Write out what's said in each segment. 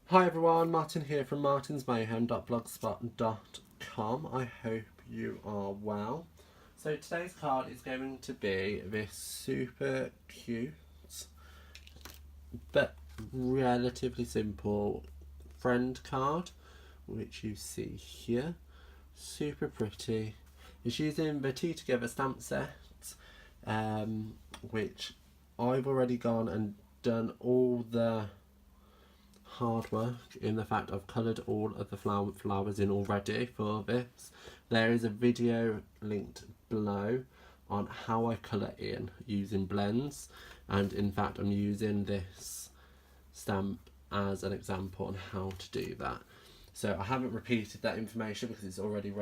Hi everyone, Martin here from martinsmayhem.blogspot.com. I hope you are well. So today's card is going to be this super cute but relatively simple friend card, which you see here. Super pretty. It's using the Tea Together stamp set, which I've already gone and done all the hard work in the fact I've coloured all of the flowers in already for this. There is a video linked below on how I colour in using blends, and in fact I'm using this stamp as an example on how to do that. So I haven't repeated that information because it's already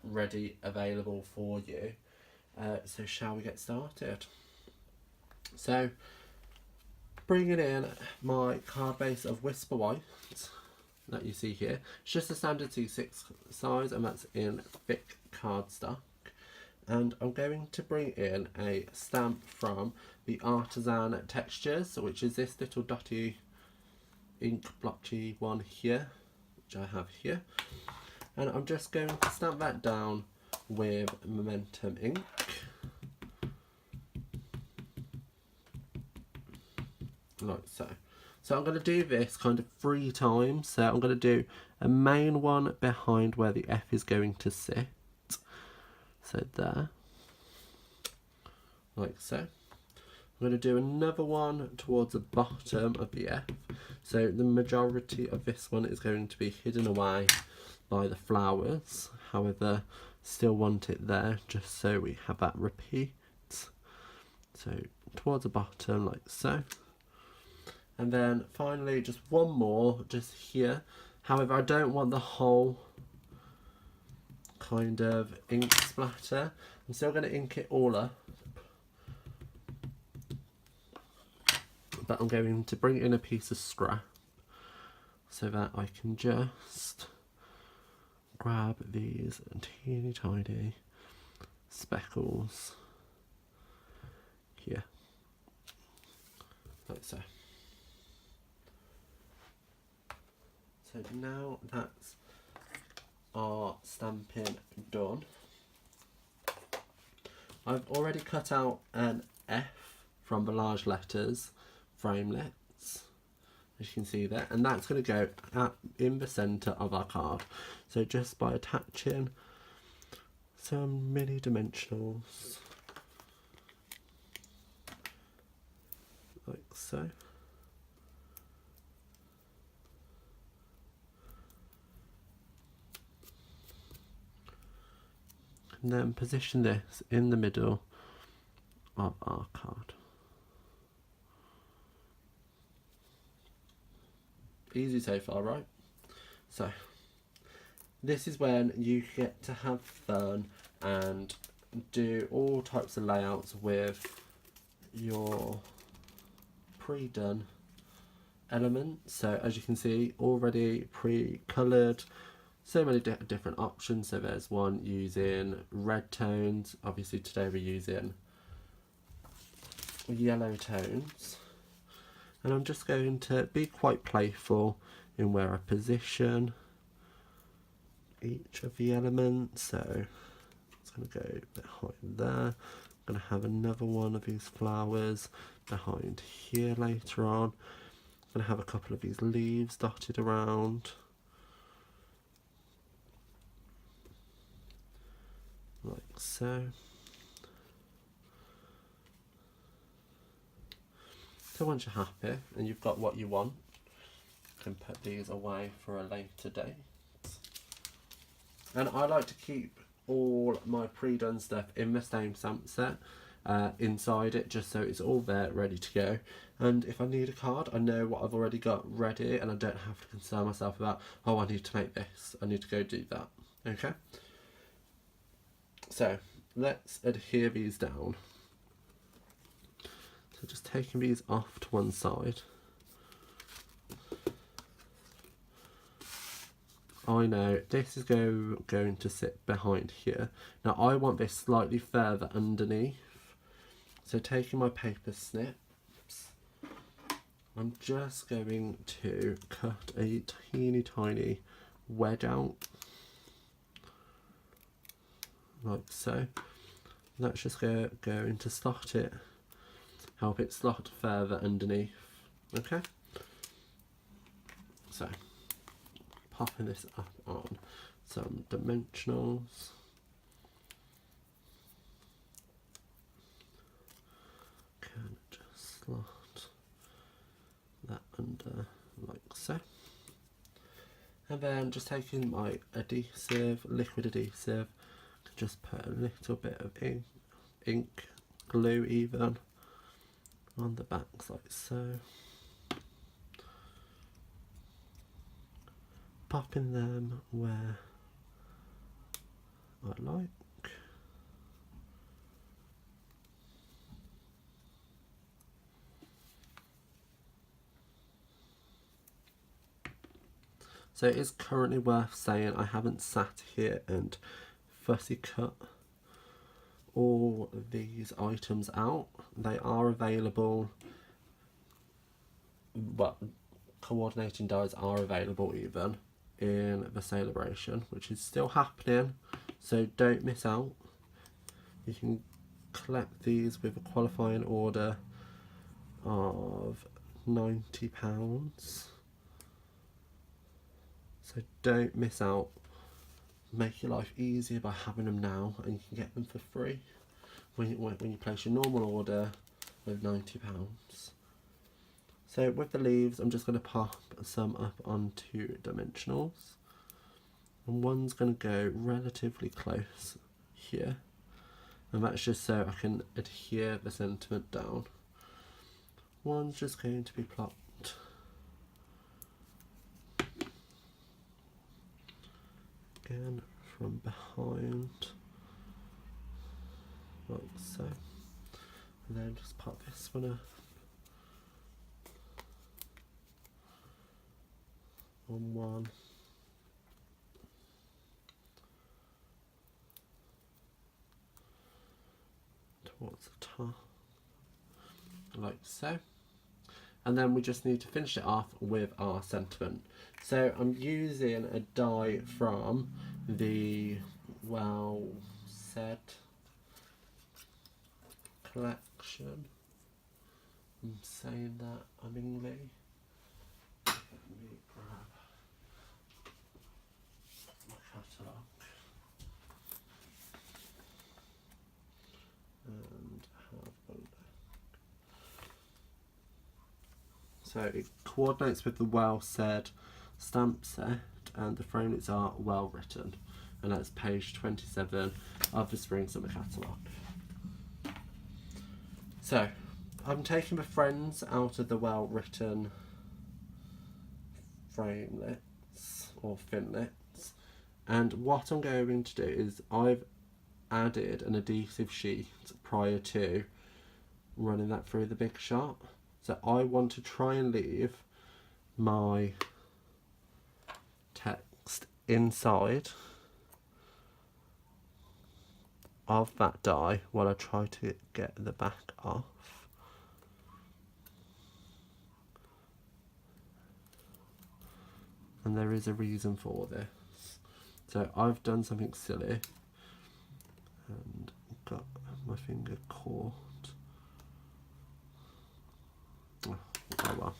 ready available for you. So shall we get started? So bringing in my card base of Whisper White that you see here. It's just a standard C6 size, and that's in thick cardstock. And I'm going to bring in a stamp from the Artisan Textures, which is this little dotty ink blotchy one here, which I have here. And I'm just going to stamp that down with Momentum ink. Like so. So I'm going to do this kind of 3 times. So I'm going to do a main one behind where the F is going to sit. So there. Like so. I'm going to do another one towards the bottom of the F. So the majority of this one is going to be hidden away by the flowers. However, still want it there just so we have that repeat. So towards the bottom like so. And then finally just one more just here. However, I don't want the whole kind of ink splatter. I'm still going to ink it all up, but I'm going to bring in a piece of scrap so that I can just grab these teeny tiny speckles here, like so. So now that's our stamping done. I've already cut out an F from the large letters framelets, as you can see there, and that's going to go in the centre of our card. So just by attaching some mini dimensionals like so. And then position this in the middle of our card. Easy so far, right? So this is when you get to have fun and do all types of layouts with your pre-done elements. So as you can see, already pre-coloured. So many different options. So there's one using red tones. Obviously today we're using yellow tones. And I'm just going to be quite playful in where I position each of the elements. So it's going to go behind there. I'm going to have another one of these flowers behind here later on. I'm going to have a couple of these leaves dotted around. Like so. So once you're happy and you've got what you want, you can put these away for a later date. And I like to keep all my pre-done stuff in the same stamp set inside it, just so it's all there ready to go. And if I need a card, I know what I've already got ready and I don't have to concern myself about, oh, I need to make this, I need to go do that. Okay? So let's adhere these down. So just taking these off to one side. I know this is going to sit behind here. Now I want this slightly further underneath. So taking my paper snips, I'm just going to cut a teeny tiny wedge out, like so. That's just going to slot it, help it slot further underneath. Okay, so popping this up on some dimensionals. Can just slot that under like so. And then just taking my adhesive, liquid adhesive, just put a little bit of ink, glue even, on the backs like so. Popping them where I like. So it is currently worth saying I haven't sat here and fussy cut all these items out. They are available, well, coordinating dies are available even in the celebration, which is still happening, so don't miss out. You can collect these with a qualifying order of £90. So don't miss out. Make your life easier by having them now, and you can get them for free when you place your normal order with £90. So with the leaves, I'm just going to pop some up onto dimensionals, and one's going to go relatively close here, and that's just so I can adhere the sentiment down. One's just going to be plopped again from behind, like so, and then just pop this one up on one, towards the top, like so. And then we just need to finish it off with our sentiment. So I'm using a die from the Well Said collection. I'm saying that ummingly. Let me grab my catalogue and have a look. So it coordinates with the Well Said stamp set, and the framings are well written, and that's page 27 of the Spring Summer catalogue. So I'm taking the friends out of the well written framelits or finlets, and what I'm going to do is I've added an adhesive sheet prior to running that through the big shot. So I want to try and leave my text inside of that die while I try to get the back off. And there is a reason for this. So I've done something silly and got my finger caught. Oh well.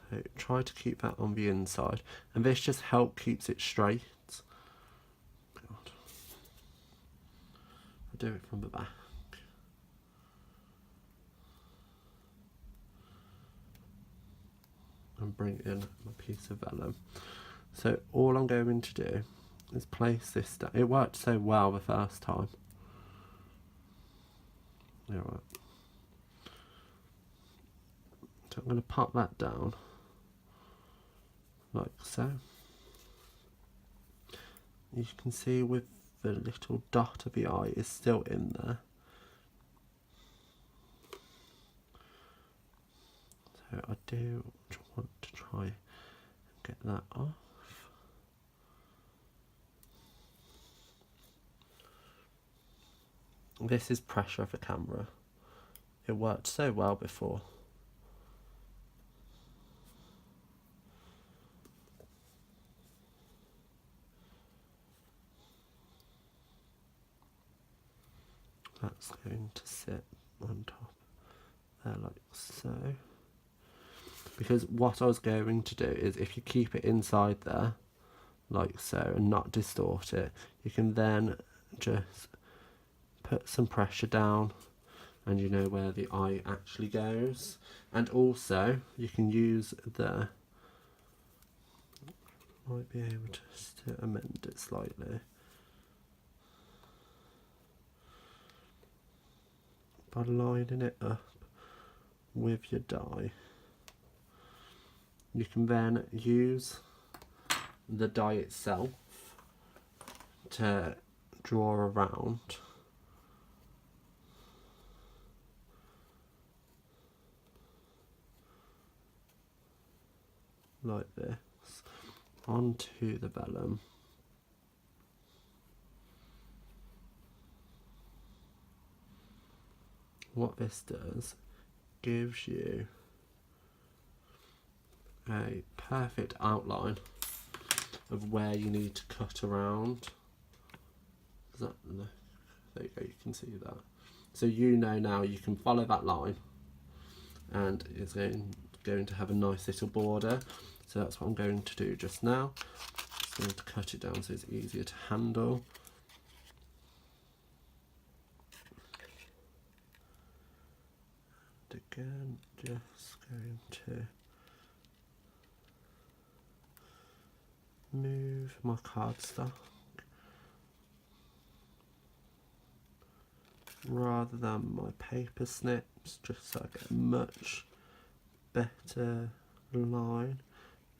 So try to keep that on the inside, and this just keeps it straight. God. I do it from the back. And bring in my piece of vellum. So all I'm going to do is place this down. It worked so well the first time. Alright. So I'm going to pop that down like so. You can see with the little dot of the eye is still in there. So I do want to try and get that off. This is pressure of the camera. It worked so well before. That's going to sit on top there like so. Because what I was going to do is, if you keep it inside there like so and not distort it, you can then just put some pressure down and you know where the eye actually goes. And also you can use the, might be able to amend it slightly by lining it up with your die. You can then use the die itself to draw around like this onto the vellum. What this does, gives you a perfect outline of where you need to cut around. Is that, no, there you go, you can see that. So you know now you can follow that line and it's going to have a nice little border. So that's what I'm going to do just now. Just going to cut it down so it's easier to handle. And again, just going to move my cardstock rather than my paper snips, just so I get a much better line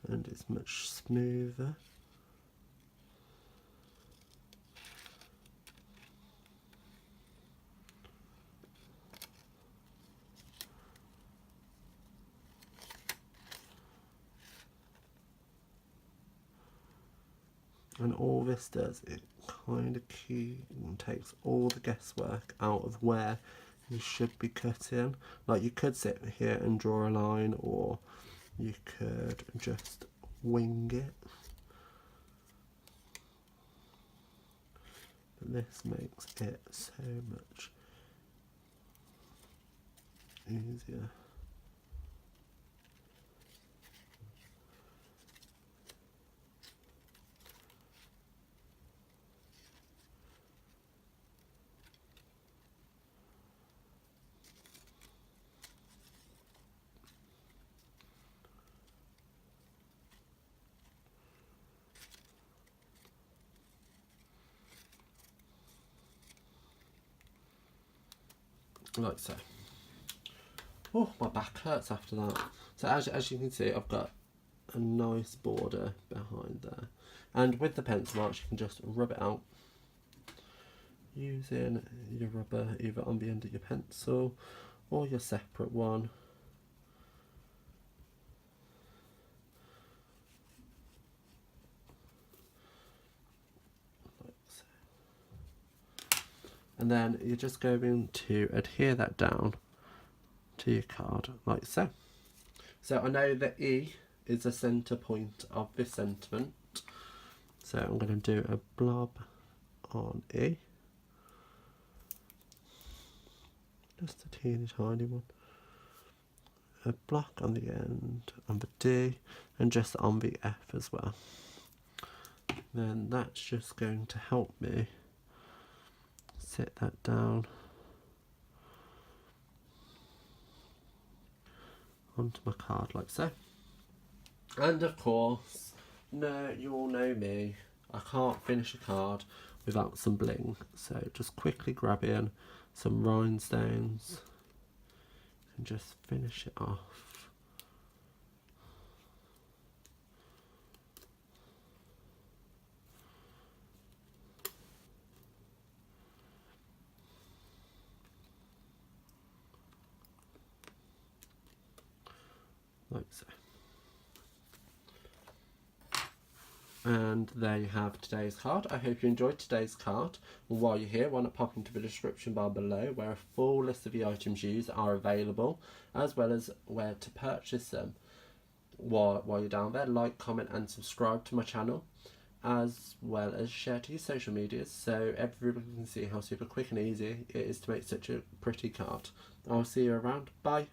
and it's much smoother. And all this does, it kind of takes all the guesswork out of where you should be cutting. Like you could sit here and draw a line, or you could just wing it. But this makes it so much easier. Like so. Oh, my back hurts after that. So as you can see, I've got a nice border behind there. And with the pencil marks, you can just rub it out using your rubber either on the end of your pencil or your separate one. Like so. And then you're just going to adhere that down to your card like so. So I know that E is the centre point of this sentiment, so I'm going to do a blob on E, just a teeny tiny one, a block on the end on the D, and just on the F as well. Then that's just going to help me sit that down onto my card like so. And of course, you all know me, I can't finish a card without some bling, so just quickly grab in some rhinestones and just finish it off. Like so. And there you have today's card. I hope you enjoyed today's card. And while you're here, why not pop into the description bar below where a full list of the items used are available, as well as where to purchase them. While you're down there, like, comment and subscribe to my channel, as well as share to your social medias so everybody can see how super quick and easy it is to make such a pretty card. I'll see you around. Bye.